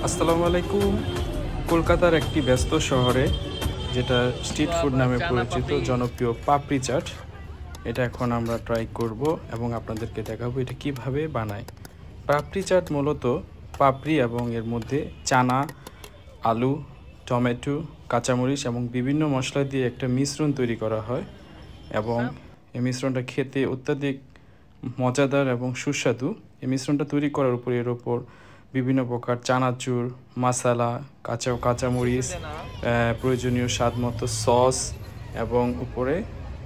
আসসালামু আলাইকুম। কলকাতার একটি ব্যস্ত শহরে যেটা স্ট্রিট ফুড নামে পরিচিত জনপ্রিয় পাপড়ি চাট, এটা এখন আমরা ট্রাই করব এবং আপনাদেরকে দেখাবো এটা কিভাবে বানায়। পাপড়ি চাট মূলত পাপড়ি এবং এর মধ্যে চানা, আলু, টমেটো, কাঁচামরিচ এবং বিভিন্ন মশলা দিয়ে একটা মিশ্রণ তৈরি করা হয় এবং এই মিশ্রণটা খেতে অত্যাধিক মজাদার এবং সুস্বাদু। এই মিশ্রণটা তৈরি করার উপর এর ওপর বিভিন্ন প্রকার চানাচুর, মশলা, কাঁচামরিচ, প্রয়োজনীয় স্বাদ মতো সস এবং উপরে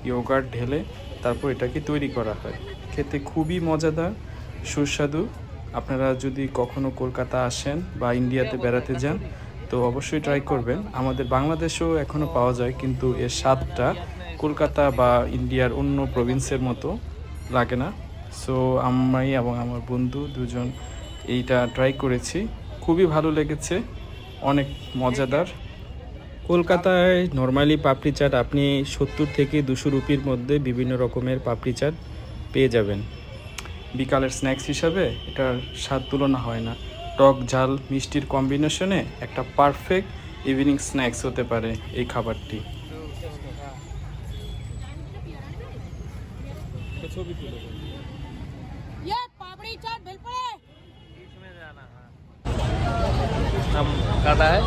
ইয়োগার্ট ঢেলে তারপর এটাকে তৈরি করা হয়। খেতে খুবই মজাদার, সুস্বাদু। আপনারা যদি কখনো কলকাতা আসেন বা ইন্ডিয়াতে বেড়াতে যান তো অবশ্যই ট্রাই করবেন। আমাদের বাংলাদেশেও এখনও পাওয়া যায়, কিন্তু এর স্বাদটা কলকাতা বা ইন্ডিয়ার অন্য প্রভিন্সের মতো লাগে না। সো আমি এবং আমার বন্ধু দুজন এইটা ট্রাই করেছি, খুবই ভালো লেগেছে, অনেক মজাদার। কলকাতায় নর্মালি পাপড়ি চাট আপনি 70 থেকে 200 রুপির মধ্যে বিভিন্ন রকমের পাপড়ি চাট পেয়ে যাবেন। বিকালের স্ন্যাক্স হিসাবে এটার স্বাদ তুলনা হয় না। টক ঝাল মিষ্টির কম্বিনেশনে একটা পারফেক্ট ইভিনিং স্ন্যাক্স হতে পারে এই খাবারটি। हम काटा है।